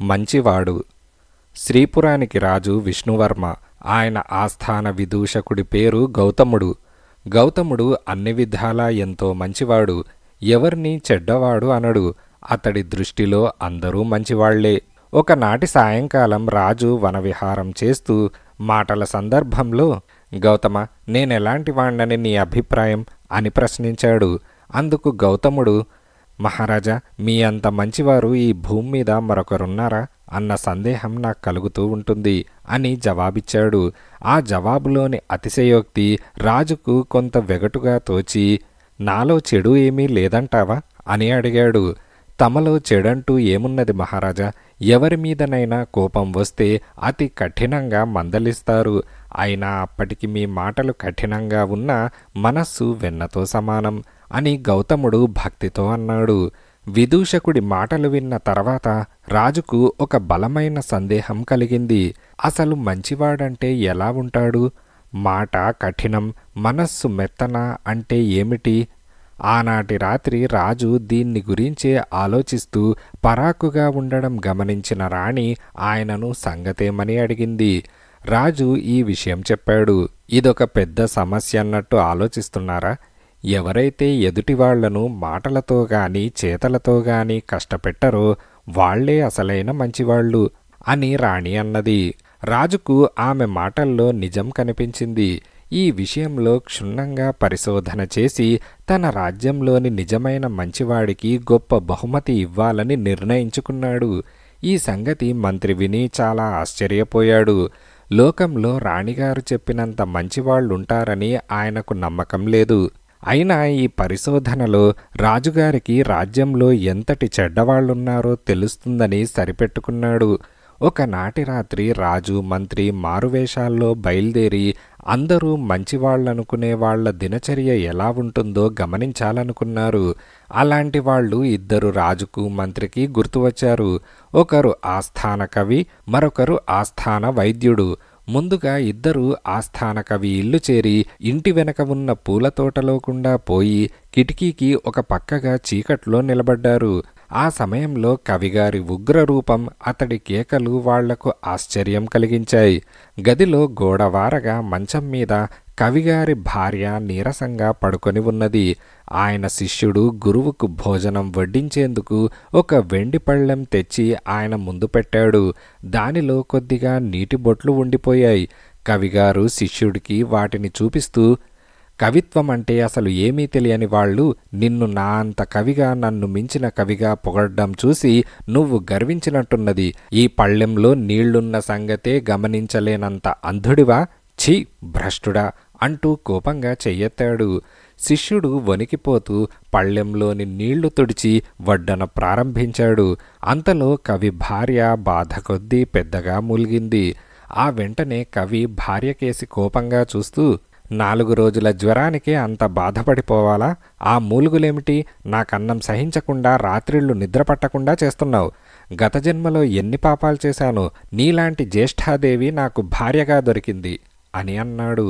మంచివాడు. శ్రీపురానికి రాజు విష్ణువర్మ. ఆయన ఆస్థాన విదూషకుడి పేరు గౌతముడు. గౌతముడు అన్ని విధాలా ఎంతో మంచివాడు. ఎవరినీ చెడ్డవాడు అనడు. అతడి దృష్టిలో అందరూ మంచివాళ్లే. ఒకనాటి సాయంకాలం రాజు వనవిహారం చేస్తూ మాటల సందర్భంలో, గౌతమ, నేనెలాంటి వాణ్ణని నీ అభిప్రాయం అని ప్రశ్నించాడు. అందుకు గౌతముడు, మహారాజా, మీ అంత మంచివారు ఈ భూమి మీద మరొకరున్నారా అన్న సందేహం నాకు కలుగుతూ ఉంటుంది అని జవాబిచ్చాడు. ఆ జవాబులోని అతిశయోక్తి రాజుకు కొంత వెగటుగా తోచి, నాలో చెడు ఏమీ లేదంటావా అని అడిగాడు. తమలో చెడంటూ ఏమున్నది మహారాజా? ఎవరి మీదనైనా కోపం వస్తే అతి కఠినంగా మందలిస్తారు. అయినా అప్పటికి మీ మాటలు కఠినంగా ఉన్నా మనస్సు వెన్నతో సమానం అని గౌతముడు భక్తితో అన్నాడు. విదూషకుడి మాటలు విన్న తర్వాత రాజుకు ఒక బలమైన సందేహం కలిగింది. అసలు మంచివాడంటే ఎలా ఉంటాడు? మాట కఠినం, మనస్సు మెత్తన అంటే ఏమిటి? ఆనాటి రాత్రి రాజు దీన్ని గురించే ఆలోచిస్తూ పరాకుగా ఉండడం గమనించిన రాణి ఆయనను సంగతేమని అడిగింది. రాజు ఈ విషయం చెప్పాడు. ఇదొక పెద్ద సమస్య అన్నట్టు ఆలోచిస్తున్నారా? ఎవరైతే ఎదుటివాళ్లను మాటలతో గాని చేతలతో గాని కష్టపెట్టరో వాళ్లే అసలైన మంచివాళ్లు అని రాణి అన్నది. రాజుకు ఆమె మాటల్లో నిజం కనిపించింది. ఈ విషయంలో క్షుణ్ణంగా పరిశోధన చేసి తన రాజ్యంలోని నిజమైన మంచివాడికి గొప్ప బహుమతి ఇవ్వాలని నిర్ణయించుకున్నాడు. ఈ సంగతి మంత్రి విని చాలా ఆశ్చర్యపోయాడు. లోకంలో రాణిగారు చెప్పినంత మంచివాళ్లుంటారని ఆయనకు నమ్మకం లేదు. అయినా ఈ పరిశోధనలో రాజుగారికి రాజ్యంలో ఎంతటి చెడ్డవాళ్లున్నారో తెలుస్తుందని సరిపెట్టుకున్నాడు. ఒకనాటి రాత్రి రాజు మంత్రి మారువేషాల్లో బయలుదేరి అందరూ మంచివాళ్లనుకునే వాళ్ల దినచర్య ఎలా ఉంటుందో గమనించాలనుకున్నారు. అలాంటి వాళ్ళు ఇద్దరు రాజుకు మంత్రికి గుర్తువచ్చారు. ఒకరు ఆస్థాన కవి, మరొకరు ఆస్థాన వైద్యుడు. ముందుగా ఇద్దరు ఆస్థాన కవి ఇల్లు చేరి ఇంటి వెనక ఉన్న పూలతోటలో గుండా పోయి కిటికీకి ఒక పక్కగా చీకట్లో నిలబడ్డారు. ఆ సమయంలో కవిగారి ఉగ్రరూపం, అతడి కేకలు వాళ్లకు ఆశ్చర్యం కలిగించాయి. గదిలో గోడవారగా మంచం మీద కవిగారి భార్య నీరసంగా పడుకొని ఉన్నది. ఆయన శిష్యుడు గురువుకు భోజనం వడ్డించేందుకు ఒక వెండి పళ్ళెం తెచ్చి ఆయన ముందు పెట్టాడు. దానిలో కొద్దిగా నీటి బొట్లు ఉండిపోయాయి. కవిగారు శిష్యుడికి వాటిని చూపిస్తూ, కవిత్వం అంటే అసలు ఏమీ తెలియని వాళ్ళు నిన్ను నా అంత కవిగా, నన్ను మించిన కవిగా పొగడ్డం చూసి నువ్వు గర్వించినట్టున్నది. ఈ పళ్ళెంలో నీళ్లున్న సంగతే గమనించలేనంత అంధుడివా? ఛీ, భ్రష్టుడా అంటూ కోపంగా చెయ్యెత్తాడు. శిష్యుడు వణికిపోతూ పళ్ళెంలోని నీళ్లు తుడిచి వడ్డన ప్రారంభించాడు. అంతలో కవి భార్య బాధ కొద్దీ పెద్దగా మూలిగింది. ఆ వెంటనే కవి భార్యకేసి కోపంగా చూస్తూ, 4 రోజుల జ్వరానికే అంత బాధపడిపోవాలా? ఆ మూలుగులేమిటి? నాకన్నం సహించకుండా రాత్రిళ్ళు నిద్రపట్టకుండా చేస్తున్నావు. గత జన్మలో ఎన్ని పాపాలు చేశానో నీలాంటి జ్యేష్ఠాదేవి నాకు భార్యగా దొరికింది అని అన్నాడు.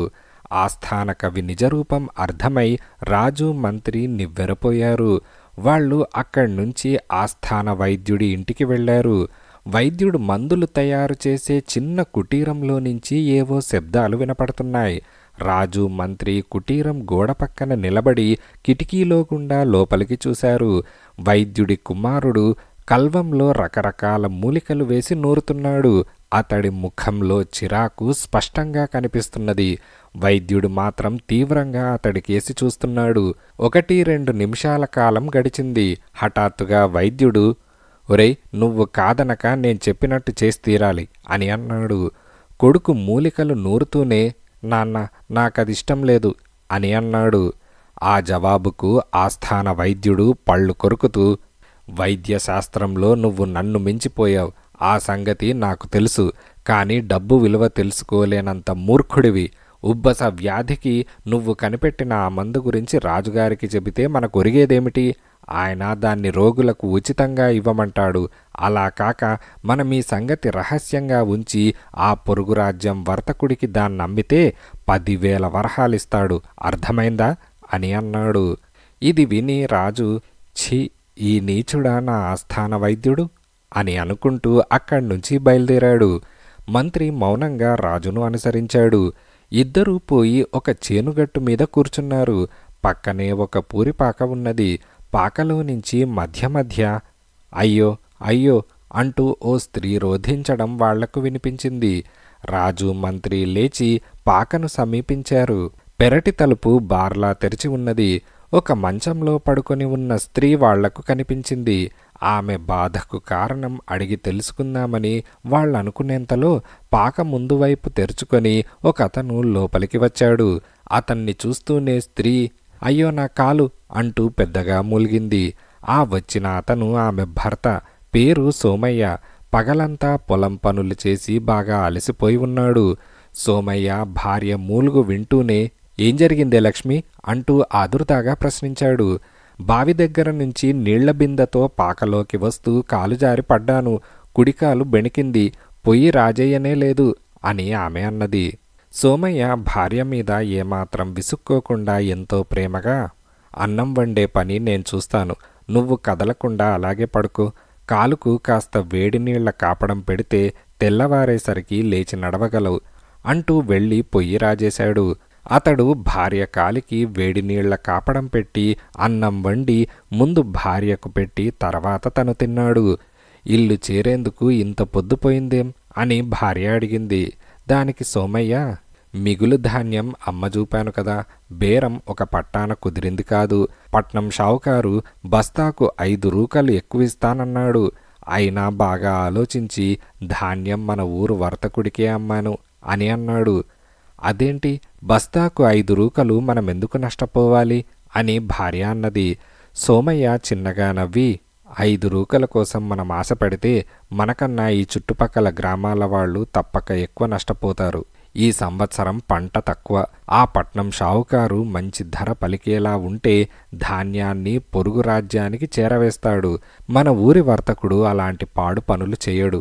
ఆస్థాన కవి నిజరూపం అర్థమై రాజు మంత్రి నివ్వెరపోయారు. వాళ్ళు అక్కడ్నుంచి ఆస్థాన వైద్యుడి ఇంటికి వెళ్లారు. వైద్యుడు మందులు తయారు చేసే చిన్న కుటీరంలో నుంచి ఏవో శబ్దాలు వినపడుతున్నాయి. రాజు మంత్రి కుటీరం గోడ పక్కన నిలబడి కిటికీలో గుండా లోపలికి చూశారు. వైద్యుడి కుమారుడు కల్వంలో రకరకాల మూలికలు వేసి నూరుతున్నాడు. అతడి ముఖంలో చిరాకు స్పష్టంగా కనిపిస్తున్నది. వైద్యుడు మాత్రం తీవ్రంగా అతడికేసి చూస్తున్నాడు. 1-2 నిమిషాల కాలం గడిచింది. హఠాత్తుగా వైద్యుడు, ఒరేయ్, నువ్వు కాదనక నేను చెప్పినట్టు చేసి తీరాలి అని అన్నాడు. కొడుకు మూలికలు నూరుతూనే, నాన్న, నాకదిష్టం లేదు అని అన్నాడు. ఆ జవాబుకు ఆస్థాన వైద్యుడు పళ్ళు కొరుకుతూ, వైద్యశాస్త్రంలో నువ్వు నన్ను మించిపోయావు. ఆ సంగతి నాకు తెలుసు. కానీ డబ్బు విలువ తెలుసుకోలేనంత మూర్ఖుడివి. ఉబ్బస వ్యాధికి నువ్వు కనిపెట్టిన ఆ మందు గురించి రాజుగారికి చెబితే మనకు ఒరిగేదేమిటి? ఆయన దాన్ని రోగులకు ఉచితంగా ఇవ్వమంటాడు. అలా కాక మనం ఈ సంగతి రహస్యంగా ఉంచి ఆ పొరుగు రాజ్యం వర్తకుడికి దాన్నమ్మితే 10,000 వరహాలిస్తాడు. అర్థమైందా అని అన్నాడు. ఇది విని రాజు, ఛీ, ఈ నీచుడా నా ఆస్థాన వైద్యుడు అని అనుకుంటూ అక్కడ్నుంచి బయలుదేరాడు. మంత్రి మౌనంగా రాజును అనుసరించాడు. ఇద్దరూ పోయి ఒక చేనుగట్టు మీద కూర్చున్నారు. పక్కనే ఒక పూరిపాక ఉన్నది. పాకలో నుంచి మధ్య మధ్య అయ్యో అయ్యో అంటూ ఓ స్త్రీ రోధించడం వాళ్లకు వినిపించింది. రాజు మంత్రి లేచి పాకను సమీపించారు. పెరటి తలుపు బార్లా తెరిచి ఉన్నది. ఒక మంచంలో పడుకొని ఉన్న స్త్రీ వాళ్లకు కనిపించింది. ఆమె బాధకు కారణం అడిగి తెలుసుకుందామని వాళ్ళనుకునేంతలో పాక ముందు వైపు తెరుచుకొని ఒకతను లోపలికి వచ్చాడు. అతన్ని చూస్తూనే స్త్రీ అయ్యో నా కాలు అంటూ పెద్దగా మూలిగింది. ఆ వచ్చిన అతను ఆమె భర్త. పేరు సోమయ్య. పగలంతా పొలం పనులు చేసి బాగా అలసిపోయి ఉన్నాడు. సోమయ్య భార్య మూలుగు వింటూనే ఏం జరిగిందే లక్ష్మి అంటూ ఆదుర్దాగా ప్రశ్నించాడు. బావి దగ్గర నుంచి నీళ్ల బిందెతో పాకలోకి వస్తూ కాలు జారి పడ్డాను. కుడికాలు బెణికింది. పొయ్యి రాజయ్యనే లేదు అని ఆమె అన్నది. సోమయ్య భార్య మీద ఏమాత్రం విసుక్కోకుండా ఎంతో ప్రేమగా అన్నం వండే పని నేను చూస్తాను. నువ్వు కదలకుండా అలాగే పడుకో. కాలుకు కాస్త వేడి నీళ్ల కాపడం పెడితే తెల్లవారేసరికి లేచి నడవగలవు అంటూ వెళ్ళి పొయ్యి రాజేశాడు. అతడు భార్య కాలికి వేడి నీళ్ల కాపడం పెట్టి అన్నం వండి ముందు భార్యకు పెట్టి తర్వాత తను తిన్నాడు. ఇల్లు చేరేందుకు ఇంత పొద్దుపోయిందేం అని భార్య అడిగింది. దానికి సోమయ్య మిగులు ధాన్యం అమ్మ చూపాను కదా, బేరం ఒక పట్టాన కుదిరింది కాదు. పట్నం షావుకారు బస్తాకు 5 రూకలు ఎక్కువిస్తానన్నాడు. అయినా బాగా ఆలోచించి ధాన్యం మన ఊరు వర్తకుడికే అమ్మాను అని అన్నాడు. అదేంటి బస్తాకు 5 రూకలు మనమెందుకు నష్టపోవాలి అని భార్య అన్నది. సోమయ్య చిన్నగా నవ్వి 5 రూకల కోసం మనం ఆశ పెడితే మనకన్నా ఈ చుట్టుపక్కల గ్రామాల వాళ్ళు తప్పక ఎక్కువ నష్టపోతారు. ఈ సంవత్సరం పంట తక్కువ. ఆ పట్నం షావుకారు మంచి ధర పలికేలా ఉంటే ధాన్యాన్ని పొరుగు రాజ్యానికి చేరవేస్తాడు. మన ఊరి వర్తకుడు అలాంటి పాడు పనులు చేయడు.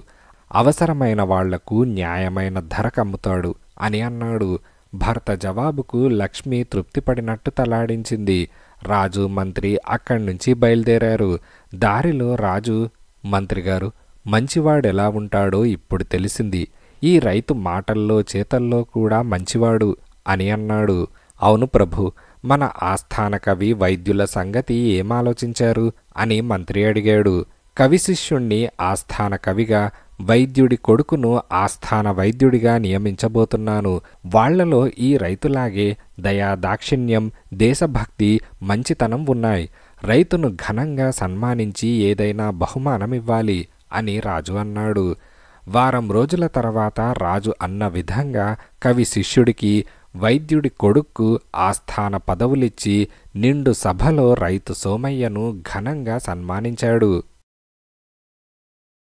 అవసరమైన వాళ్లకు న్యాయమైన ధర కమ్ముతాడు అని అన్నాడు. భర్త జవాబుకు లక్ష్మి తృప్తిపడినట్టు తలాడించింది. రాజు మంత్రి అక్కడ్నుంచి బయలుదేరారు. దారిలో రాజు మంత్రిగారు మంచివాడెలా ఉంటాడో ఇప్పుడు తెలిసింది. ఈ రైతు మాటల్లో చేతల్లో కూడా మంచివాడు అని అన్నాడు. అవును ప్రభు, మన ఆస్థాన కవి వైద్యుల సంగతి ఏమాలోచించారు అని మంత్రి అడిగాడు. కవి శిష్యుణ్ణి ఆస్థాన కవిగా, వైద్యుడి కొడుకును ఆస్థాన వైద్యుడిగా నియమించబోతున్నాను. వాళ్లలో ఈ రైతులాగే దయా దాక్షిణ్యం, దేశభక్తి, మంచితనం ఉన్నాయి. రైతును ఘనంగా సన్మానించి ఏదైనా బహుమానమివ్వాలి అని రాజు అన్నాడు. వారం రోజుల తర్వాత రాజు అన్న విధంగా కవి శిష్యుడికి, వైద్యుడి కొడుక్కు ఆస్థాన పదవులిచ్చి నిండు సభలో రైతు సోమయ్యను ఘనంగా సన్మానించాడు.